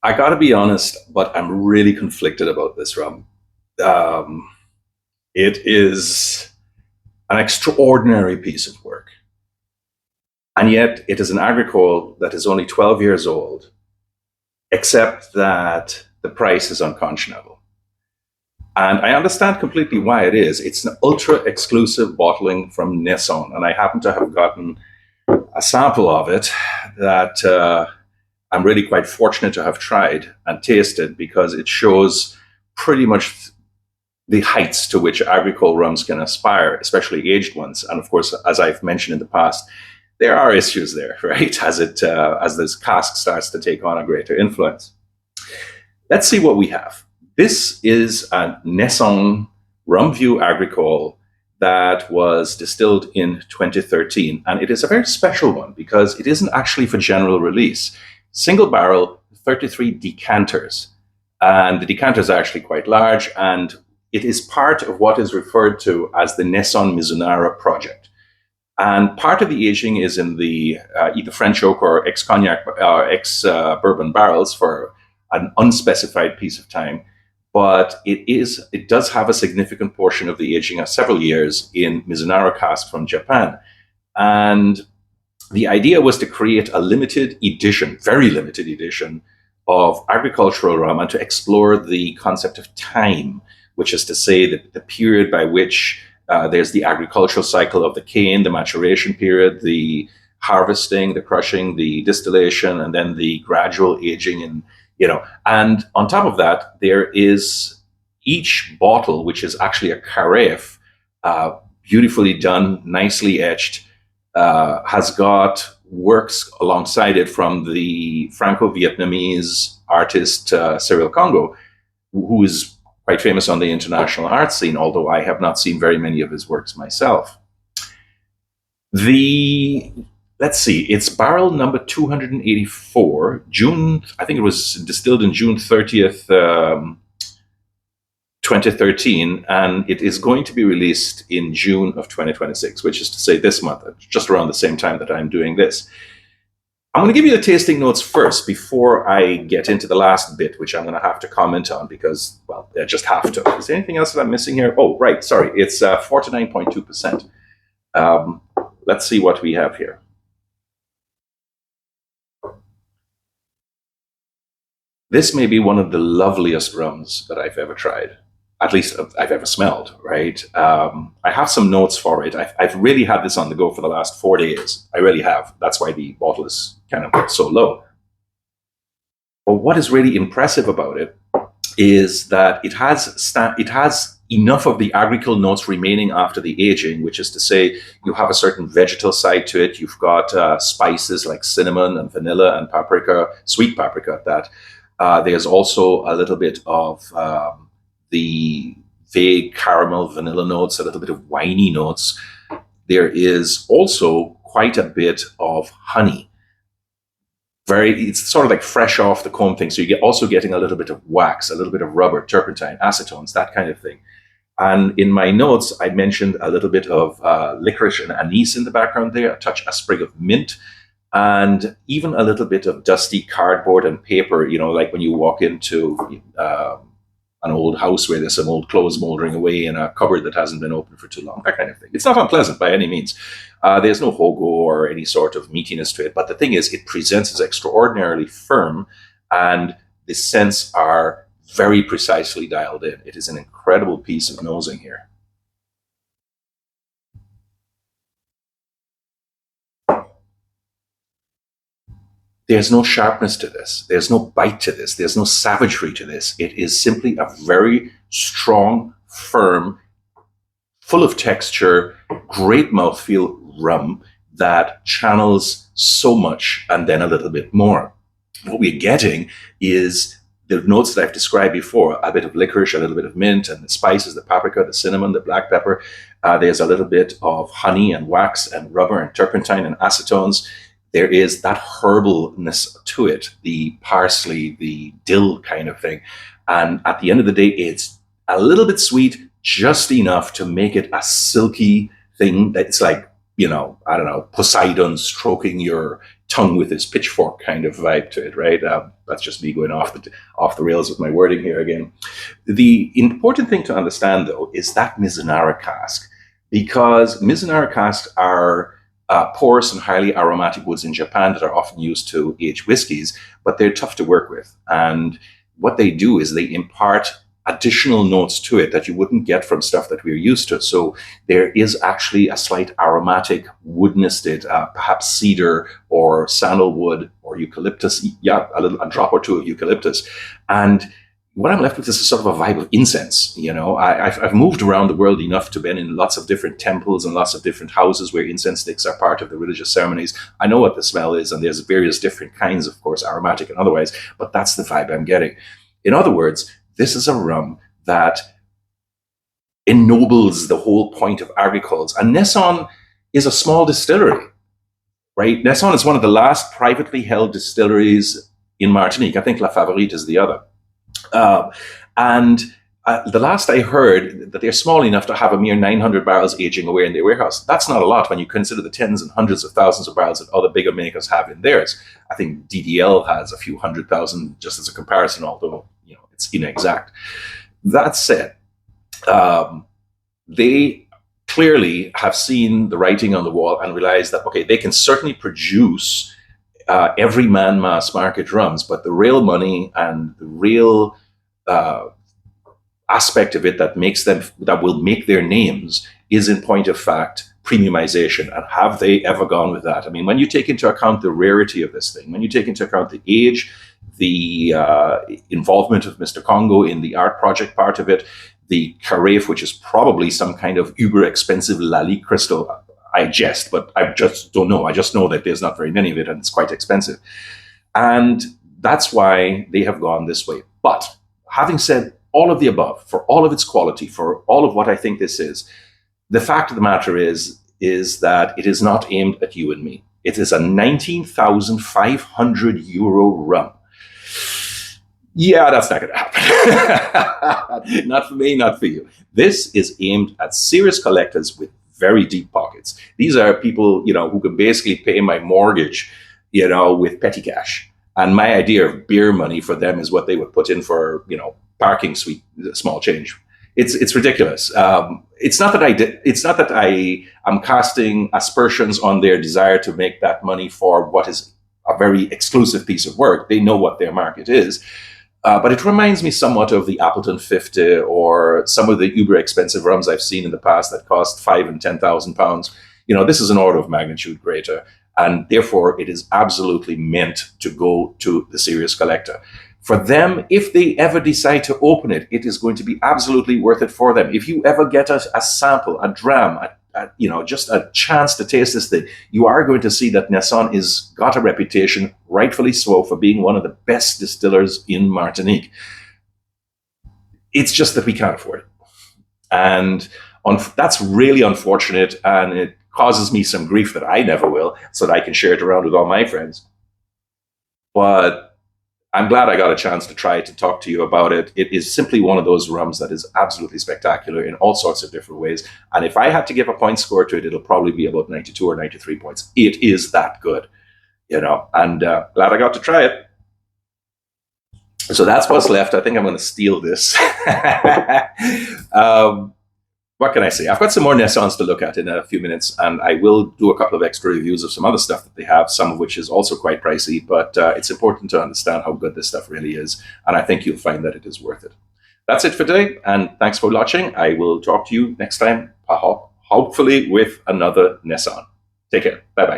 I got to be honest, but I'm really conflicted about this rum. Um, it is an extraordinary piece of work, and yet it is an agricole that is only 12 years old, except that the price is unconscionable. And I understand completely why it is. It's an ultra exclusive bottling from Neisson, and I happen to have gotten a sample of it that I'm really quite fortunate to have tried and tasted because it shows pretty much the heights to which agricole rums can aspire, especially aged ones. And of course, as I've mentioned in the past, there are issues there, right? As this cask starts to take on a greater influence. Let's see what we have. This is a Neisson Vieux Agricole that was distilled in 2013, and it is a very special one because it isn't actually for general release. Single barrel, 33 decanters, and the decanters are actually quite large, and it is part of what is referred to as the Neisson Mizunara project. And part of the aging is in the either French oak or ex cognac or ex bourbon barrels for an unspecified piece of time. But it does have a significant portion of the aging of several years in Mizunara cask from Japan. And the idea was to create a limited edition, very limited edition of agricultural rum and to explore the concept of time, which is to say that the period by which there's the agricultural cycle of the cane, the maturation period, the harvesting, the crushing, the distillation, and then the gradual aging. And on top of that, there is each bottle, which is actually a carafe, beautifully done, nicely etched, has got works alongside it from the Franco-Vietnamese artist Cyril Kongo, who is quite famous on the international art scene, although I have not seen very many of his works myself. The Let's see, it's barrel number 284, June, I think it was distilled in June 30th, 2013, and it is going to be released in June of 2026, which is to say this month, just around the same time that I'm doing this. I'm going to give you the tasting notes first before I get into the last bit, which I'm going to have to comment on because, well, I just have to. Is there anything else that I'm missing here? Oh, right, sorry. It's 49.2%. Let's see what we have here. This may be one of the loveliest rums that I've ever tried, at least I've ever smelled, right? I have some notes for it. I've really had this on the go for the last 4 days. I really have. That's why the bottle is kind of so low. But what is really impressive about it is that it has enough of the agricole notes remaining after the aging, which is to say, you have a certain vegetal side to it. You've got spices like cinnamon and vanilla and paprika, sweet paprika at that. There's also a little bit of the vague caramel vanilla notes, a little bit of winey notes. There is also quite a bit of honey. It's sort of like fresh off the comb thing. So you get also getting a little bit of wax, a little bit of rubber, turpentine, acetones, that kind of thing. And in my notes, I mentioned a little bit of licorice and anise in the background there, a sprig of mint, and even a little bit of dusty cardboard and paper, like when you walk into an old house where there's some old clothes moldering away in a cupboard that hasn't been opened for too long, that kind of thing. It's not unpleasant by any means. There's no hogo or any sort of meatiness to it. But the thing is, it presents as extraordinarily firm, and the scents are very precisely dialed in. It is an incredible piece of nosing here. There's no sharpness to this. There's no bite to this. There's no savagery to this. It is simply a very strong, firm, full of texture, great mouthfeel rum that channels so much and then a little bit more. What we're getting is the notes that I've described before, a bit of licorice, a little bit of mint, and the spices, the paprika, the cinnamon, the black pepper. There's a little bit of honey and wax and rubber and turpentine and acetones. There is that herbalness to it, the parsley, the dill kind of thing. And at the end of the day, it's a little bit sweet, just enough to make it a silky thing that's like, I don't know, Poseidon stroking your tongue with his pitchfork kind of vibe to it, right? That's just me going off the rails with my wording here again. The important thing to understand, though, is that Mizunara cask, because Mizunara casks are porous and highly aromatic woods in Japan that are often used to age whiskies, but they're tough to work with. And what they do is they impart additional notes to it that you wouldn't get from stuff that we're used to. So there is actually a slight aromatic woodness to it, perhaps cedar or sandalwood or eucalyptus, a drop or two of eucalyptus. And what I'm left with is a sort of a vibe of incense. I've moved around the world enough to been in lots of different temples and lots of different houses where incense sticks are part of the religious ceremonies. I know what the smell is, and there's various different kinds, of course, aromatic and otherwise, but that's the vibe I'm getting. In other words, this is a rum that ennobles the whole point of Agricole's. And Neisson is a small distillery, right? Neisson is one of the last privately held distilleries in Martinique. I think La Favorite is the other. And the last I heard, that they're small enough to have a mere 900 barrels aging away in their warehouse. That's not a lot when you consider the tens and hundreds of thousands of barrels that other bigger makers have in theirs. I think DDL has a few 100,000 just as a comparison, although it's inexact. That said, they clearly have seen the writing on the wall and realized that, okay, they can certainly produce everyman mass market rums, but the real money and the real aspect of it that will make their names is, in point of fact, premiumization. And have they ever gone with that? I mean, when you take into account the rarity of this thing, when you take into account the age, the involvement of Mr. Kongo in the art project part of it, the carafe, which is probably some kind of uber expensive Lalique crystal. I jest, but I just don't know. I just know that there's not very many of it and it's quite expensive. And that's why they have gone this way. But having said all of the above, for all of its quality, for all of what I think this is, the fact of the matter is that it is not aimed at you and me. It is a 19,500 euro rum. Yeah, that's not going to happen. Not for me, not for you. This is aimed at serious collectors with very deep pockets. These are people, who can basically pay my mortgage, with petty cash. And my idea of beer money for them is what they would put in for, parking suite, small change. It's ridiculous. It's not that I am casting aspersions on their desire to make that money for what is a very exclusive piece of work. They know what their market is. But it reminds me somewhat of the Appleton 50 or some of the uber expensive rums I've seen in the past that cost £5,000 and £10,000. This is an order of magnitude greater. And therefore, it is absolutely meant to go to the serious collector. For them, if they ever decide to open it, it is going to be absolutely worth it for them. If you ever get a sample, a dram, just a chance to taste this thing, you are going to see that Neisson has got a reputation, rightfully so, for being one of the best distillers in Martinique. It's just that we can't afford it. And that's really unfortunate, and it causes me some grief that I never will, so that I can share it around with all my friends. But I'm glad I got a chance to try to talk to you about it. It is simply one of those rums that is absolutely spectacular in all sorts of different ways. And if I had to give a point score to it, it'll probably be about 92 or 93 points. It is that good, and glad I got to try it. So that's what's left. I think I'm going to steal this. What can I say? I've got some more Neissons to look at in a few minutes, and I will do a couple of extra reviews of some other stuff that they have, some of which is also quite pricey, but it's important to understand how good this stuff really is, and I think you'll find that it is worth it. That's it for today, and thanks for watching. I will talk to you next time, hopefully with another Neisson. Take care. Bye-bye.